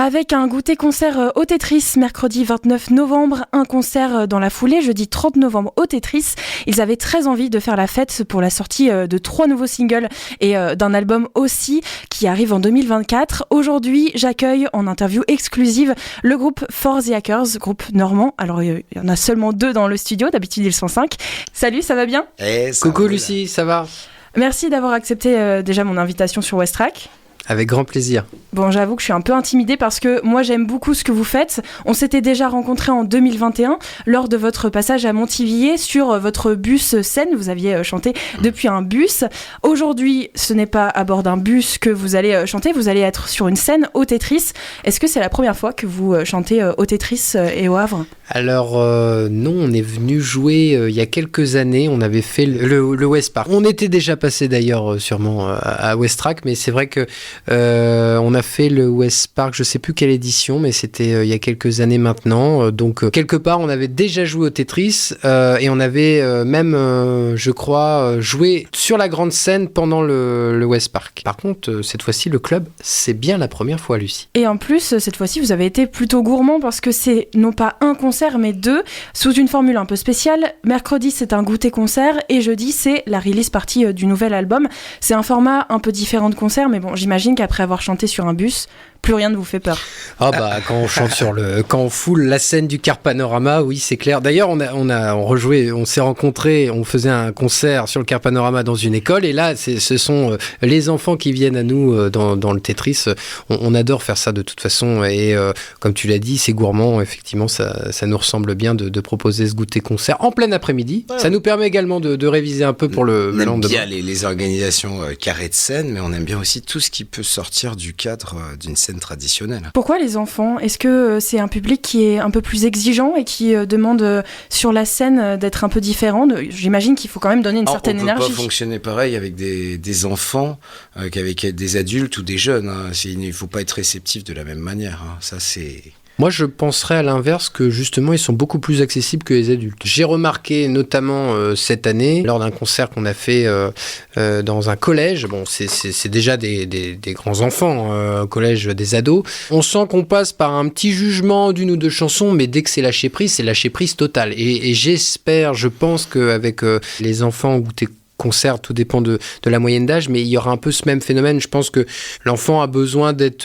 Avec un goûter-concert au Tetris mercredi 29 novembre, un concert dans la foulée jeudi 30 novembre au Tetris. Ils avaient très envie de faire la fête pour la sortie de 3 nouveaux singles et d'un album aussi qui arrive en 2024. Aujourd'hui, j'accueille en interview exclusive le groupe For the Hackers, groupe normand. Alors il y en a seulement 2 dans le studio, d'habitude ils sont 5. Salut, ça va bien ? Coucou Lucie, ça va ? Merci d'avoir accepté déjà mon invitation sur Westrack. Avec grand plaisir. Bon, j'avoue que je suis un peu intimidée parce que moi j'aime beaucoup ce que vous faites. On s'était déjà rencontrés en 2021 lors de votre passage à Montivilliers sur votre bus scène. Vous aviez chanté depuis un bus. Aujourd'hui, ce n'est pas à bord d'un bus que vous allez chanter, vous allez être sur une scène au Tetris. Est-ce que c'est la première fois que vous chantez au Tetris et au Havre ? Alors non, on est venu jouer il y a quelques années, on avait fait le West Park. On était déjà passé d'ailleurs sûrement à Westrack, mais c'est vrai que on a fait le West Park, je sais plus quelle édition, mais c'était il y a quelques années maintenant. Donc quelque part, on avait déjà joué au Tetris et on avait même, je crois, joué sur la grande scène pendant le West Park. Par contre, cette fois-ci, le club, c'est bien la première fois, Lucie. Et en plus, cette fois-ci, vous avez été plutôt gourmand parce que c'est non pas un concert, mais 2, sous une formule un peu spéciale. Mercredi, c'est un goûter-concert et jeudi, c'est la release party du nouvel album. C'est un format un peu différent de concert, mais bon, j'imagine qu'après avoir chanté sur un bus, plus rien ne vous fait peur. Ah bah quand on chante quand on foule la scène du Car Panorama, oui c'est clair. D'ailleurs on rejoué, on s'est rencontrés, on faisait un concert sur le Car Panorama dans une école et là ce sont les enfants qui viennent à nous dans le Tetris. On adore faire ça de toute façon et comme tu l'as dit c'est gourmand, effectivement ça nous ressemble bien de proposer ce goûter concert en plein après-midi. Ouais. Ça nous permet également de réviser un peu pour le lendemain. On aime bien les organisations carrées de scène, mais on aime bien aussi tout ce qui peut sortir du cadre d'une scène traditionnelle. Pourquoi les enfants ? Est-ce que c'est un public qui est un peu plus exigeant et qui demande sur la scène d'être un peu différent ? J'imagine qu'il faut quand même donner une certaine énergie. On ne peut pas fonctionner pareil avec des enfants qu'avec des adultes ou des jeunes. Hein. Il ne faut pas être réceptif de la même manière. Hein. Ça, c'est... Moi, je penserais à l'inverse que justement, ils sont beaucoup plus accessibles que les adultes. J'ai remarqué notamment cette année, lors d'un concert qu'on a fait dans un collège, bon, c'est déjà des grands enfants, collège des ados, on sent qu'on passe par un petit jugement d'une ou deux chansons, mais dès que c'est lâcher prise totale. Et j'espère, je pense qu'avec les enfants goûter concert, tout dépend de la moyenne d'âge, mais il y aura un peu ce même phénomène. Je pense que l'enfant a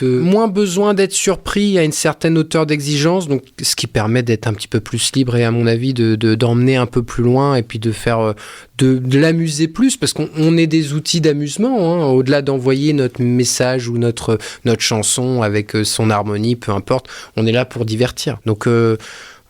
moins besoin d'être surpris à une certaine hauteur d'exigence, donc ce qui permet d'être un petit peu plus libre et à mon avis d'emmener un peu plus loin et puis de faire de l'amuser plus, parce qu'on est des outils d'amusement, hein, au-delà d'envoyer notre message ou notre chanson avec son harmonie, peu importe, on est là pour divertir. Donc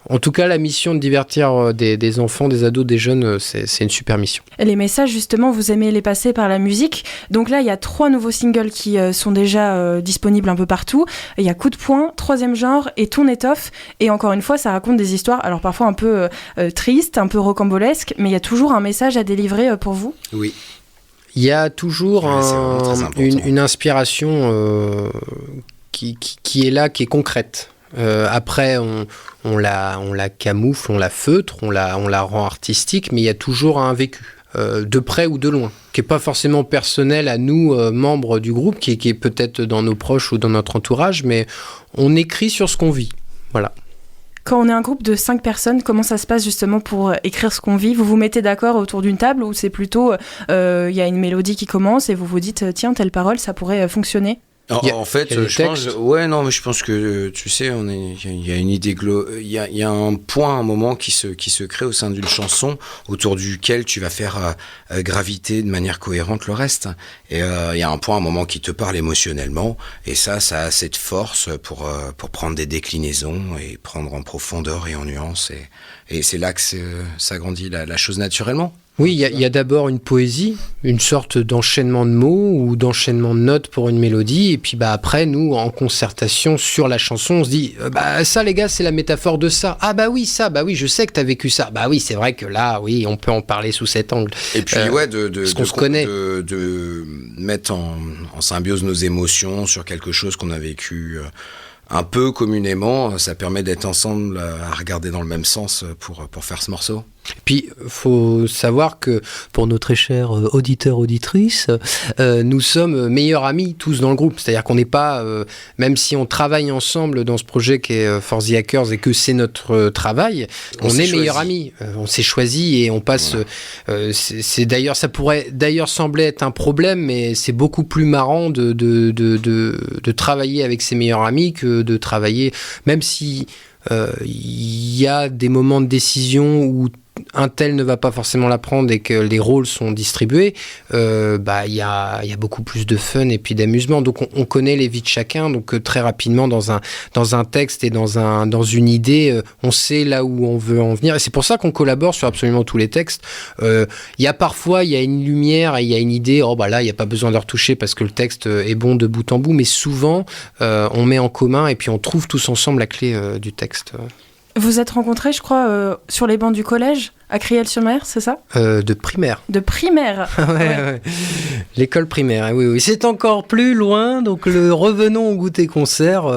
en tout cas, la mission de divertir des enfants, des ados, des jeunes, c'est une super mission. Les messages, justement, vous aimez les passer par la musique. Donc là, il y a 3 nouveaux singles qui sont déjà disponibles un peu partout. Il y a Coup de poing, Troisième genre et Ton étoffe. Et encore une fois, ça raconte des histoires, alors parfois un peu tristes, un peu rocambolesques, mais il y a toujours un message à délivrer pour vous ? Oui. Il y a toujours une inspiration qui est là, qui est concrète. Après, on la camoufle, on la feutre, on la rend artistique, mais il y a toujours un vécu, de près ou de loin, qui n'est pas forcément personnel à nous, membres du groupe, qui est peut-être dans nos proches ou dans notre entourage, mais on écrit sur ce qu'on vit. Voilà. Quand on est un groupe de 5 personnes, comment ça se passe justement pour écrire ce qu'on vit ? Vous vous mettez d'accord autour d'une table ou c'est plutôt, y a une mélodie qui commence et vous vous dites, tiens, telle parole, ça pourrait fonctionner ? En fait, je pense que tu sais, il y a une idée il y a un point, un moment qui se crée au sein d'une chanson autour duquel tu vas faire graviter de manière cohérente le reste. Et il y a un point, un moment qui te parle émotionnellement, et ça a assez de force pour prendre des déclinaisons et prendre en profondeur et en nuance. Et c'est là que ça grandit la chose naturellement. Oui, il y a d'abord une poésie, une sorte d'enchaînement de mots ou d'enchaînement de notes pour une mélodie, et puis après, nous, en concertation sur la chanson, on se dit ça les gars, c'est la métaphore de ça. Ah bah oui, je sais que t'as vécu ça. Bah oui, c'est vrai que là, oui, on peut en parler sous cet angle. Et puis de mettre en symbiose nos émotions sur quelque chose qu'on a vécu un peu communément, ça permet d'être ensemble à regarder dans le même sens pour faire ce morceau. Puis, faut savoir que pour nos très chers auditeurs, auditrices, nous sommes meilleurs amis tous dans le groupe. C'est-à-dire qu'on n'est pas, même si on travaille ensemble dans ce projet qui est For the Hackers et que c'est notre travail, on est meilleurs amis. On s'est choisis et on passe. C'est d'ailleurs, ça pourrait d'ailleurs sembler être un problème, mais c'est beaucoup plus marrant de travailler avec ses meilleurs amis que de travailler, même si il y a des moments de décision où un tel ne va pas forcément la prendre et que les rôles sont distribués, il y a beaucoup plus de fun et puis d'amusement. Donc on connaît les vies de chacun, donc très rapidement dans un texte et dans une idée, on sait là où on veut en venir. Et c'est pour ça qu'on collabore sur absolument tous les textes. Il y a une lumière et il y a une idée, là il n'y a pas besoin de retoucher parce que le texte est bon de bout en bout, mais souvent on met en commun et puis on trouve tous ensemble la clé du texte. Vous êtes rencontrés, je crois, sur les bancs du collège, à Criel-sur-Mer, c'est ça ? De primaire. De primaire. Ouais. L'école primaire, oui. C'est encore plus loin, donc revenons au goûter concert.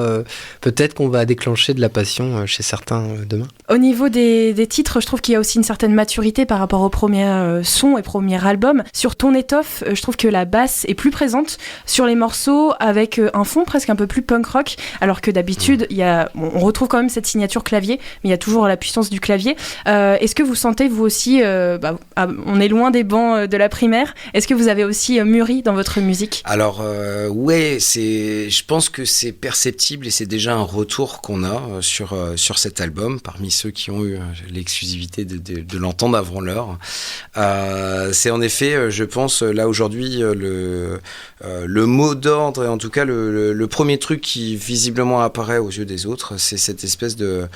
Peut-être qu'on va déclencher de la passion chez certains demain. Au niveau des titres, je trouve qu'il y a aussi une certaine maturité par rapport au premier son et premier album. Sur Ton étoffe, je trouve que la basse est plus présente sur les morceaux avec un fond presque un peu plus punk rock, alors que d'habitude, on retrouve quand même cette signature clavier, mais il y a toujours la puissance du clavier. Est-ce que vous sentez vous aussi, on est loin des bancs de la primaire, est-ce que vous avez aussi mûri dans votre musique ? Alors je pense que c'est perceptible et c'est déjà un retour qu'on a sur cet album, parmi ceux qui ont eu l'exclusivité de l'entendre avant l'heure. C'est en effet, je pense, là aujourd'hui, le mot d'ordre, et en tout cas le premier truc qui visiblement apparaît aux yeux des autres, c'est cette espèce de...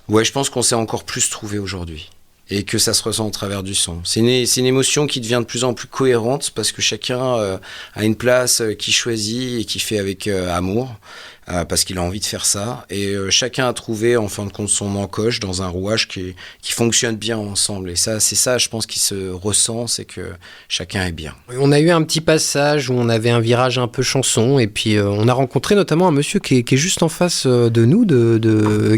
Ouais, je pense qu'on s'est encore plus trouvé aujourd'hui. Et que ça se ressent au travers du son. C'est une émotion qui devient de plus en plus cohérente parce que chacun a une place qu'il choisit et qu'il fait avec amour, parce qu'il a envie de faire ça. Et chacun a trouvé, en fin de compte, son encoche dans un rouage qui fonctionne bien ensemble. Et ça, c'est ça, je pense, qui se ressent, c'est que chacun est bien. On a eu un petit passage où on avait un virage un peu chanson, et puis on a rencontré notamment un monsieur qui est juste en face de nous,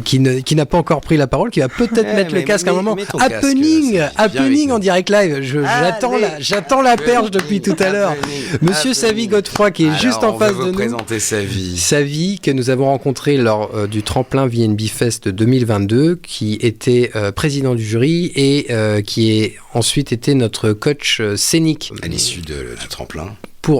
qui n'a pas encore pris la parole, qui va peut-être mettre le casque à un moment. Happening en direct live. J'attends la perche depuis tout à l'heure. Monsieur Savy Godefroy qui est juste en face de nous. On va vous présenter Savy. Savy que nous avons rencontré lors du tremplin VNB Fest 2022, qui était président du jury et qui est ensuite été notre coach scénique. À l'issue du tremplin.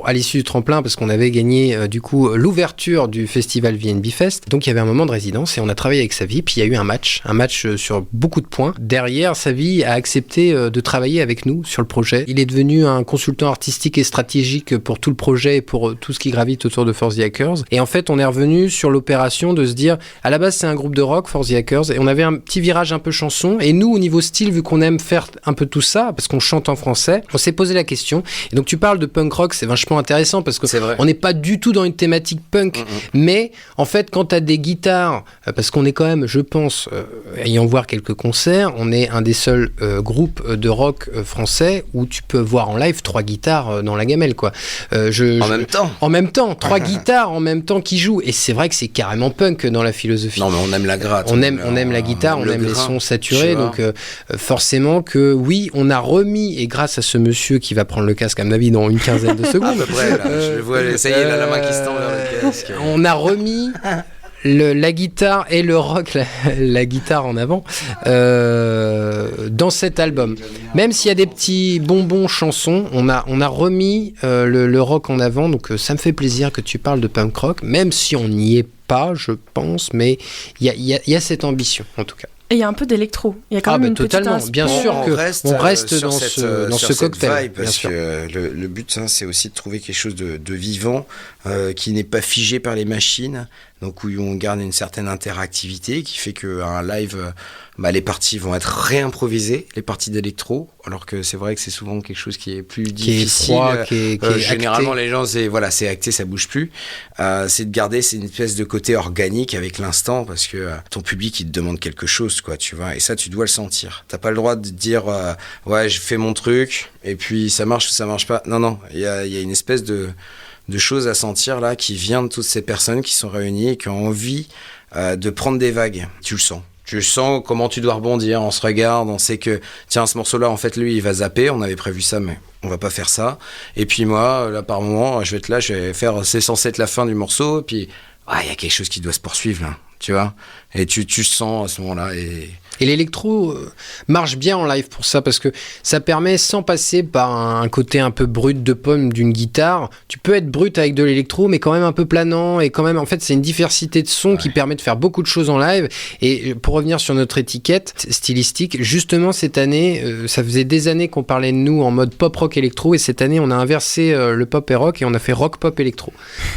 À l'issue du tremplin, parce qu'on avait gagné du coup l'ouverture du festival VNB Fest. Donc il y avait un moment de résidence et on a travaillé avec Savy, puis il y a eu un match sur beaucoup de points. Derrière, Savy a accepté de travailler avec nous sur le projet. Il est devenu un consultant artistique et stratégique pour tout le projet et pour tout ce qui gravite autour de For the Hackers. Et en fait, on est revenu sur l'opération de se dire, à la base c'est un groupe de rock, For the Hackers, et on avait un petit virage un peu chanson. Et nous, au niveau style, vu qu'on aime faire un peu tout ça, parce qu'on chante en français, on s'est posé la question. Et donc tu parles de punk rock, c'est vachement intéressant parce que on n'est pas du tout dans une thématique punk, mais en fait quand tu as des guitares, parce qu'on est quand même, je pense, ayant voir quelques concerts, on est un des seuls groupes de rock français où tu peux voir en live 3 guitares dans la gamelle, quoi. En même temps, 3 guitares en même temps qui jouent, et c'est vrai que c'est carrément punk dans la philosophie. Non mais on aime la gratte. On aime la guitare, on aime les sons saturés, donc forcément que oui, on a remis, et grâce à ce monsieur qui va prendre le casque à mon avis dans une quinzaine de secondes, à peu près, là. Je le vois, ça y est, la main qui se tend vers le casque. On a remis la guitare et le rock, la guitare en avant, dans cet album. Même s'il y a des petits bonbons chansons, on a remis le rock en avant, donc ça me fait plaisir que tu parles de punk rock, même si on n'y est pas, je pense, mais il y a cette ambition, en tout cas. Et il y a un peu d'électro. Il y a quand même une totalement. petite Bien sûr qu'on reste dans ce cocktail. Vibe, parce que le but, c'est aussi de trouver quelque chose de vivant, qui n'est pas figé par les machines, donc où on garde une certaine interactivité, qui fait qu'un live, les parties vont être réimprovisées, les parties d'électro, alors que c'est vrai que c'est souvent quelque chose qui est plus difficile. Qui est généralement, acté. les gens, c'est acté, ça bouge plus. C'est de garder une espèce de côté organique avec l'instant, parce que ton public, il te demande quelque chose, quoi, tu vois, et ça, tu dois le sentir. T'as pas le droit de dire, ouais, je fais mon truc, et puis ça marche ou ça marche pas. Non, il y a une espèce de choses à sentir là qui vient de toutes ces personnes qui sont réunies et qui ont envie de prendre des vagues. Tu le sens Tu sens comment tu dois rebondir, on se regarde, on sait que, tiens, ce morceau-là, en fait, lui, il va zapper, on avait prévu ça, mais on va pas faire ça. Et puis moi, là, par moment, je vais être là, je vais faire, c'est censé être la fin du morceau, et puis, il y a quelque chose qui doit se poursuivre, là, tu vois. Et tu sens à ce moment-là, Et l'électro marche bien en live pour ça, parce que ça permet, sans passer par un côté un peu brut de pomme d'une guitare, tu peux être brut avec de l'électro, mais quand même un peu planant, et quand même, en fait, c'est une diversité de sons qui permet de faire beaucoup de choses en live. Et pour revenir sur notre étiquette stylistique, justement, cette année, ça faisait des années qu'on parlait de nous en mode pop-rock électro, et cette année, on a inversé le pop et rock, et on a fait rock-pop électro.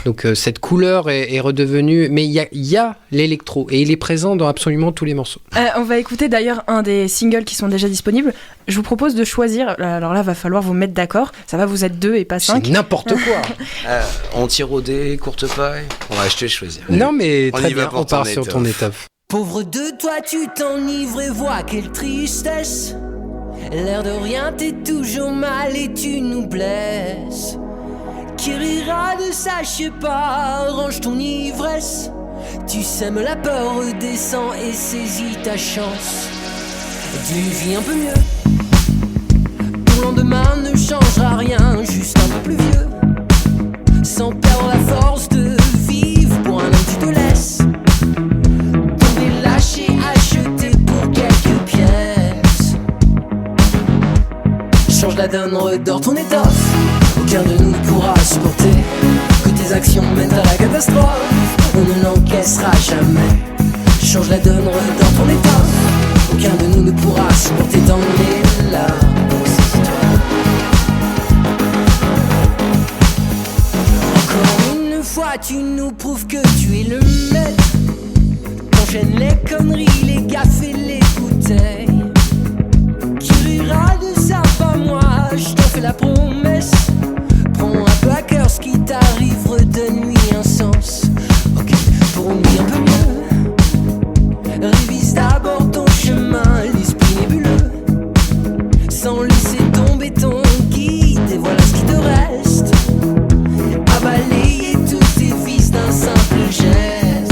Donc, cette couleur est redevenue... Mais il y a l'électro, et il est présent dans absolument tous les morceaux. On va écouter d'ailleurs un des singles qui sont déjà disponibles. Je vous propose de choisir. Alors là, va falloir vous mettre d'accord. Ça va, vous êtes 2 et pas 5. C'est n'importe quoi. On tire au dé, courte paille. On va acheter, choisir. Non, mais très bien, on part sur ton étoffe. Pauvre de toi, tu t'enivres et vois quelle tristesse. L'air de rien, t'es toujours mal et tu nous blesses. Qui rira de ça, je sais pas, range ton ivresse. Tu sèmes la peur, redescends et saisis ta chance. Tu vis un peu mieux. Ton lendemain ne changera rien, juste un peu plus vieux. Sans perdre la force de vivre, pour un homme tu te laisses. Tomber lâché, acheté pour quelques pièces. Change la donne, redors ton étoffe. Aucun de nous ne pourra supporter que tes actions mènent à la catastrophe. On ne l'encaissera jamais. Change la donne, redors ton étoffe. Aucun de nous ne pourra supporter tant les larmes. Encore une fois, tu nous prouves que tu es le maître. T'enchaînes les conneries, les gaffes et les bouteilles. Qui rira de ça, pas moi, je t'en fais la promesse. Prends un peu à cœur ce qui t'arrive, redonne-lui un sens. Ok, pour une vie un peu mieux, révise d'abord ton chemin, l'esprit nébuleux. Sans laisser tomber ton guide, et voilà ce qui te reste. À balayer tous tes vices d'un simple geste.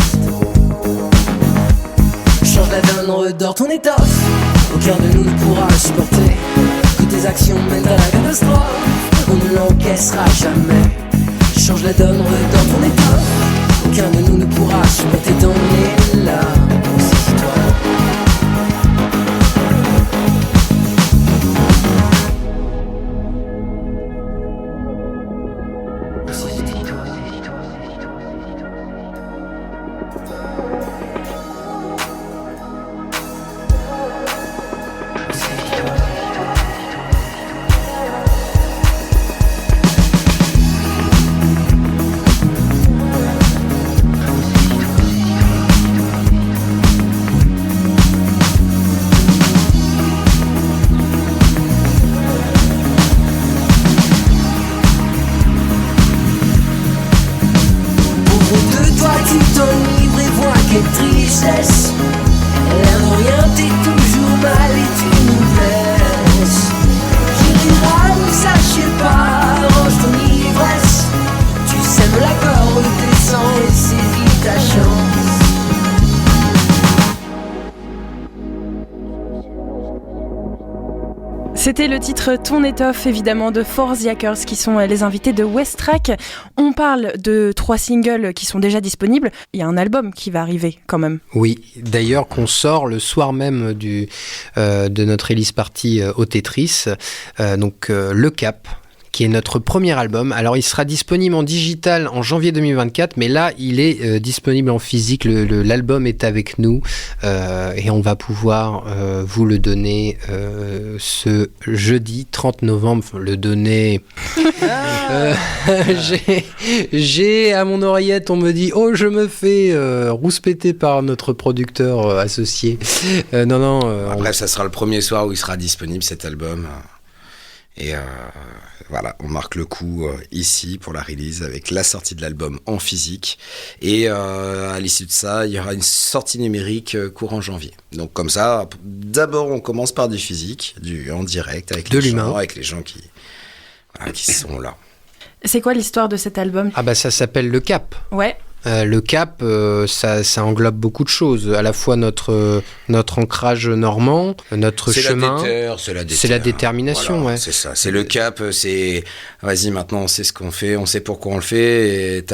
Change la donne, redors ton étoffe. Aucun de nous ne pourra supporter que tes actions mènent à la catastrophe. On ne l'encaissera jamais. Change la donne, redors ton étoffe. Aucun de nous ne pourra supporter dans les larmes. Saisis-toi. C'était le titre Ton étoffe, évidemment, de For the Hackers, qui sont les invités de Westrack. On parle de 3 singles qui sont déjà disponibles. Il y a un album qui va arriver, quand même. Oui, d'ailleurs, qu'on sort le soir même de notre release party au Tetris. Donc, Le Cap, qui est notre premier album. Alors, il sera disponible en digital en janvier 2024, mais là, il est disponible en physique. L'album est avec nous et on va pouvoir vous le donner ce jeudi 30 novembre. Le donner... j'ai à mon oreillette, on me dit « Oh, je me fais rouspéter par notre producteur associé. » Non. Bref, ça sera le premier soir où il sera disponible, cet album. Et voilà, on marque le coup ici pour la release avec la sortie de l'album en physique. Et à l'issue de ça, il y aura une sortie numérique courant janvier. Donc comme ça, d'abord on commence par du physique, en direct, avec les gens qui sont là. C'est quoi l'histoire de cet album ? Ah bah ça s'appelle Le Cap. Ouais. Le cap, ça englobe beaucoup de choses. À la fois notre ancrage normand, notre chemin. C'est la détermination, voilà, ouais. C'est ça. C'est le cap. C'est vas-y, maintenant on sait ce qu'on fait, on sait pourquoi on le fait. Et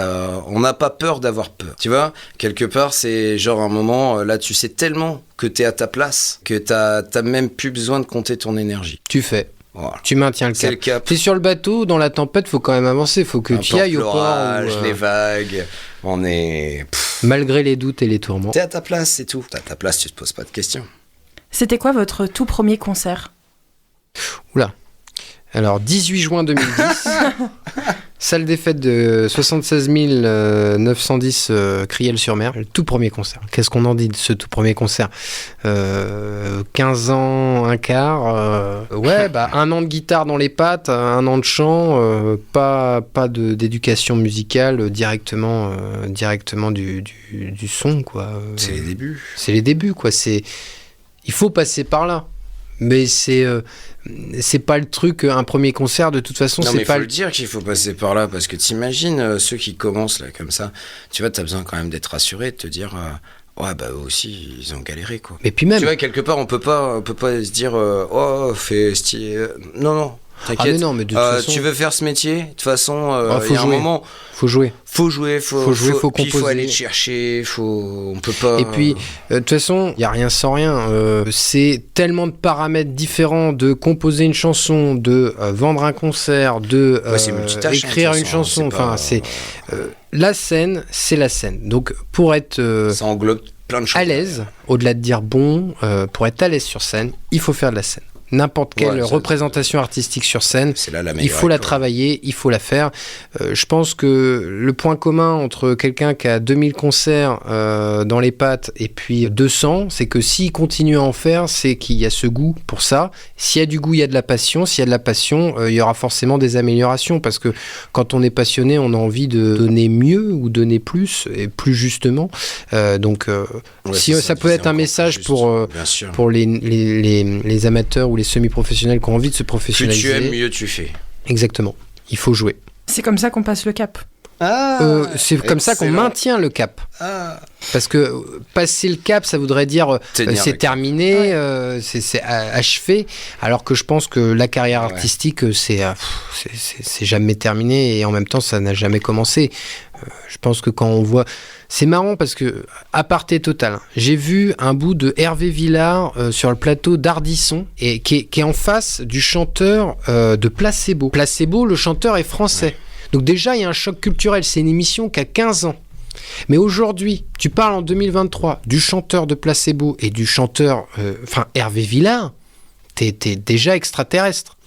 on n'a pas peur d'avoir peur. Tu vois, quelque part, c'est genre un moment là, tu sais tellement que t'es à ta place que t'as même plus besoin de compter ton énergie. Tu fais. Voilà. Tu maintiens le cap. T'es sur le bateau, dans la tempête, faut quand même avancer. Faut que tu ailles au port. Les vagues, on est... Malgré les doutes et les tourments. T'es à ta place, c'est tout. T'es à ta place, tu te poses pas de questions. C'était quoi votre tout premier concert ? Oula. Alors, 18 juin 2010, salle des fêtes de 76 910 Criel-sur-Mer, le tout premier concert. Qu'est-ce qu'on en dit de ce tout premier concert ? 15 ans, un quart, un an de guitare dans les pattes, un an de chant, pas d'éducation musicale, directement du son, quoi. C'est les débuts. C'est les débuts, quoi. Il faut passer par là. Mais c'est pas le truc, un premier concert, de toute façon, non, c'est mais pas... faut le dire qu'il faut passer par là, parce que t'imagines ceux qui commencent là comme ça, tu vois, t'as besoin quand même d'être rassuré, de te dire, ouais, bah eux aussi, ils ont galéré, quoi. Mais puis même... Tu vois, quelque part, on peut pas se dire, fais stylé... Non, t'inquiète. Ah, mais de toute façon... Tu veux faire ce métier, de toute façon, il y a un moment... Faut jouer, faut composer. Il faut aller chercher, on peut pas... Et puis, de toute façon, il n'y a rien sans rien. C'est tellement de paramètres différents de composer une chanson, de vendre un concert, de écrire une chanson. La scène, c'est la scène. Donc, pour être ça englobe plein de choses. À l'aise, au-delà de dire pour être à l'aise sur scène, il faut faire de la scène. N'importe quelle représentation artistique sur scène, il faut la travailler, il faut la faire. Je pense que le point commun entre quelqu'un qui a 2000 concerts dans les pattes et puis 200, c'est que s'il continue à en faire, c'est qu'il y a ce goût pour ça. S'il y a du goût, il y a de la passion. S'il y a de la passion, il y aura forcément des améliorations, parce que quand on est passionné, on a envie de donner mieux ou donner plus, et plus justement. Ça peut être un message pour les amateurs ou les semi-professionnels qui ont envie de se professionnaliser. Plus tu aimes, mieux tu fais. Exactement. Il faut jouer. C'est comme ça qu'on passe le cap. C'est comme ça qu'on maintient le cap. Parce que passer le cap, ça voudrait dire c'est terminé, c'est achevé. Alors que je pense que la carrière artistique, c'est jamais terminé, et en même temps, ça n'a jamais commencé. Je pense que quand on voit... C'est marrant parce que, aparté total, j'ai vu un bout de Hervé Villard sur le plateau d'Ardisson, et qui est en face du chanteur de Placebo. Placebo, le chanteur est français. Donc déjà, il y a un choc culturel. C'est une émission qui a 15 ans. Mais aujourd'hui, tu parles en 2023 du chanteur de Placebo et du chanteur... Hervé Villard, t'es déjà extraterrestre.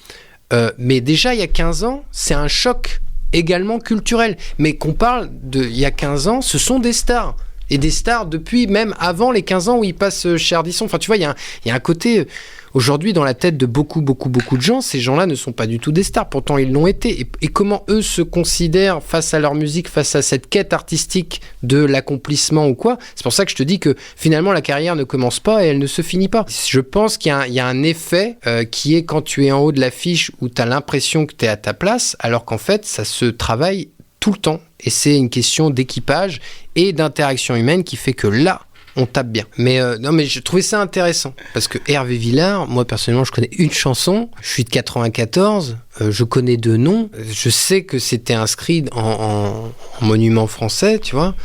Mais déjà, il y a 15 ans, c'est un choc également culturel. Mais qu'on parle il y a 15 ans, ce sont des stars. Et des stars depuis même avant les 15 ans où ils passent chez Ardisson. Enfin, tu vois, il y a un côté... Aujourd'hui, dans la tête de beaucoup de gens, ces gens-là ne sont pas du tout des stars. Pourtant, ils l'ont été. Et comment eux se considèrent face à leur musique, face à cette quête artistique de l'accomplissement ou quoi. C'est pour ça que je te dis que finalement, la carrière ne commence pas et elle ne se finit pas. Je pense qu'il y a un effet qui est quand tu es en haut de l'affiche où tu as l'impression que tu es à ta place, alors qu'en fait, ça se travaille tout le temps. Et c'est une question d'équipage et d'interaction humaine qui fait que là, on tape bien. Mais je trouvais ça intéressant, parce que Hervé Villard, moi personnellement, je connais une chanson, je suis de 94, je connais 2 noms, je sais que c'était inscrit en monument français, tu vois,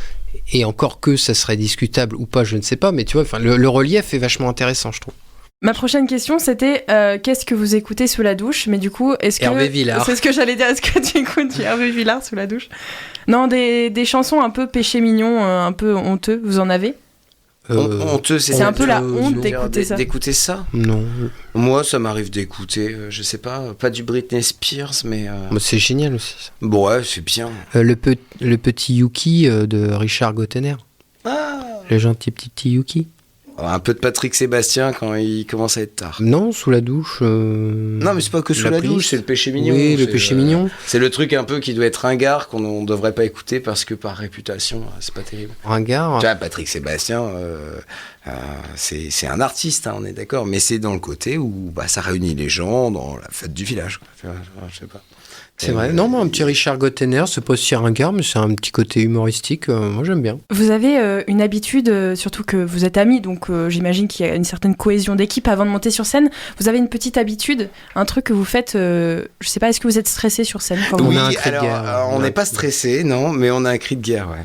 et encore que ça serait discutable ou pas, je ne sais pas, mais tu vois, le relief est vachement intéressant, je trouve. Ma prochaine question, c'était qu'est-ce que vous écoutez sous la douche ? Mais du coup, est-ce que... Hervé Villard. C'est ce que j'allais dire, est-ce que tu écoutes du Hervé Villard sous la douche ? Non, des chansons un peu péché mignon, un peu honteux, vous en avez ? Honteux, c'est un peu la honte d'écouter ça. Non. Moi, ça m'arrive d'écouter, je sais pas du Britney Spears, mais... C'est génial aussi. Ça. Bon, ouais, c'est bien. Le petit Yuki de Richard Gottener. Le gentil petit Yuki. Un peu de Patrick Sébastien quand il commence à être tard. Non, sous la douche. Non, mais c'est pas que sous la douche, c'est le péché mignon. Oui, le péché mignon. C'est le truc un peu qui doit être ringard, qu'on ne devrait pas écouter parce que par réputation, c'est pas terrible. Ringard. Tu vois, Patrick Sébastien, c'est un artiste, hein, on est d'accord, mais c'est dans le côté où ça réunit les gens dans la fête du village. Quoi. Je sais pas. C'est vrai. Non, moi, un petit Richard Gottener, c'est pas aussi ringard, mais c'est un petit côté humoristique. Moi, j'aime bien. Vous avez une habitude, surtout que vous êtes amis, donc j'imagine qu'il y a une certaine cohésion d'équipe avant de monter sur scène. Vous avez une petite habitude, un truc que vous faites, je sais pas, est-ce que vous êtes stressé sur scène quand Oui, on a un cri de guerre. On n'est pas stressé, non, mais on a un cri de guerre, ouais.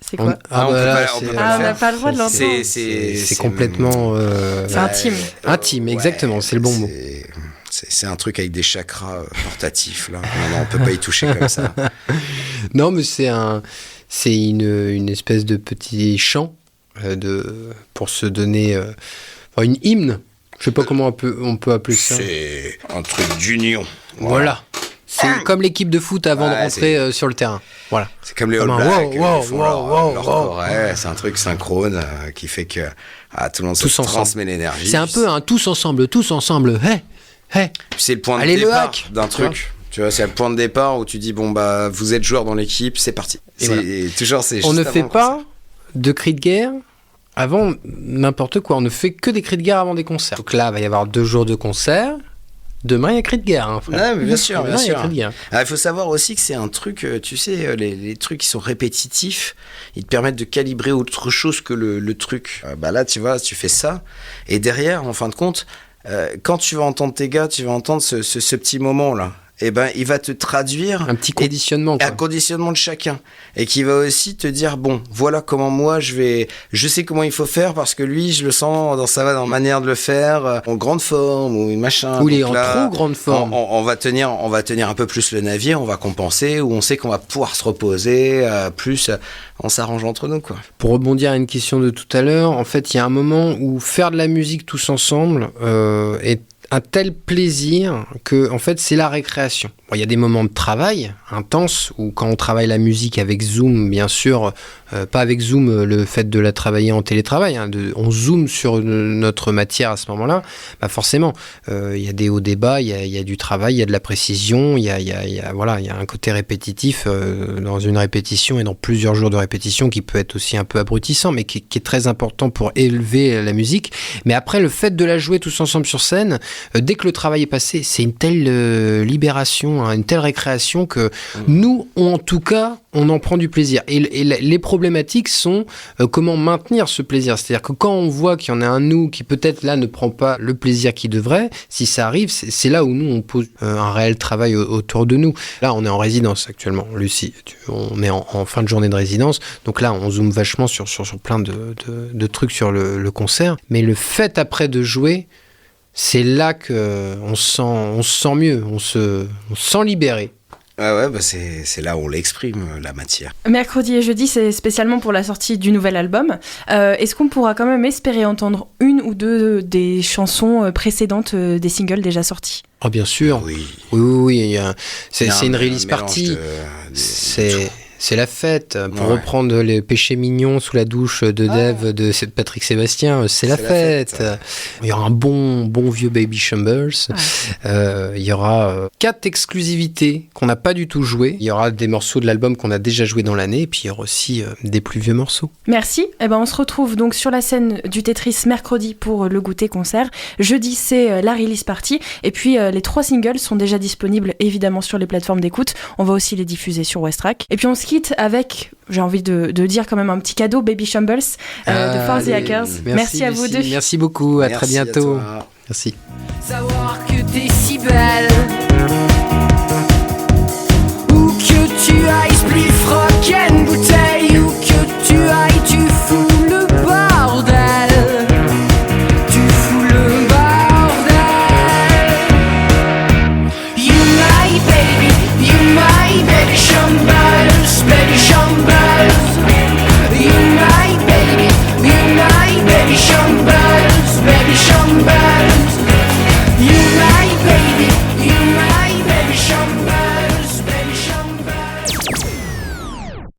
C'est quoi on n'a pas le droit de l'entendre. C'est complètement... c'est intime. Intime, exactement, c'est le bon mot. C'est un truc avec des chakras portatifs, là. Non, on peut pas y toucher comme ça. Non, mais c'est une espèce de petit chant pour se donner une hymne. Je sais pas comment on peut appeler ça. C'est un truc d'union. Voilà. C'est comme l'équipe de foot avant de rentrer sur le terrain. Voilà. C'est comme les All Blacks. C'est un truc synchrone qui fait que tout le monde se transmet l'énergie. C'est un peu un tous ensemble. Hey. C'est le point de départ d'un truc. Tu vois, c'est le point de départ où tu dis vous êtes joueur dans l'équipe, c'est parti. On ne fait pas de cris de guerre avant n'importe quoi. On ne fait que des cris de guerre avant des concerts. Donc là, il va y avoir 2 jours de concert. Demain, il y a cri de guerre. Hein, ouais, bien sûr. Il faut savoir aussi que c'est un truc, tu sais, les trucs qui sont répétitifs, ils te permettent de calibrer autre chose que le truc. Là, tu vois, tu fais ça, et derrière, en fin de compte, quand tu vas entendre tes gars, tu vas entendre ce petit moment-là. Et il va te traduire un petit conditionnement, un conditionnement de chacun, et qui va aussi te dire voilà comment moi je sais comment il faut faire parce que lui je le sens dans la manière de le faire en grande forme ou machin. Ou il est en trop grande forme. On va tenir un peu plus le navire, on va compenser, ou on sait qu'on va pouvoir se reposer plus. On s'arrange entre nous, quoi. Pour rebondir à une question de tout à l'heure, en fait, il y a un moment où faire de la musique tous ensemble est un tel plaisir que, en fait, c'est la récréation. Bon, il y a des moments de travail intenses où quand on travaille la musique avec Zoom, bien sûr, pas avec Zoom le fait de la travailler en télétravail, on zoome sur notre matière à ce moment-là, forcément, il y a des hauts débats, il y a du travail, il y a de la précision, il y a un côté répétitif dans une répétition et dans plusieurs jours de répétition qui peut être aussi un peu abrutissant, mais qui est très important pour élever la musique. Mais après, le fait de la jouer tous ensemble sur scène, dès que le travail est passé, c'est une telle libération, une telle récréation que nous, en tout cas, on en prend du plaisir. Et les problématiques sont comment maintenir ce plaisir. C'est-à-dire que quand on voit qu'il y en a un nous qui peut-être là ne prend pas le plaisir qu'il devrait, si ça arrive, c'est là où nous, on pose un réel travail autour de nous. Là, on est en résidence actuellement, Lucie. On est en fin de journée de résidence. Donc là, on zoome vachement sur plein de trucs sur le concert. Mais le fait après de jouer, c'est là qu'on se sent mieux, on se sent libéré. C'est là où on l'exprime, la matière. Mercredi et jeudi, c'est spécialement pour la sortie du nouvel album. Est-ce qu'on pourra quand même espérer entendre une ou deux des chansons précédentes des singles déjà sortis ? Oh, bien sûr. Oui. C'est une release party. C'est la fête. Pour reprendre les péchés mignons sous la douche de Dave de Patrick Sébastien, c'est la fête. Il y aura un bon vieux Baby Shambles. Il y aura 4 exclusivités qu'on n'a pas du tout jouées. Il y aura des morceaux de l'album qu'on a déjà joués dans l'année. Et puis il y aura aussi des plus vieux morceaux. Merci. On se retrouve donc sur la scène du Tetris mercredi pour le goûter concert. Jeudi, c'est la release party. Et puis les 3 singles sont déjà disponibles évidemment sur les plateformes d'écoute. On va aussi les diffuser sur Westrack. Et puis on se quitte avec, j'ai envie de dire quand même un petit cadeau, Baby Shambles de For the Hackers. Merci à vous deux. Merci beaucoup, à très bientôt. Merci. Savoir que t'es si belle, ou que tu ailles plus rock'n'roll.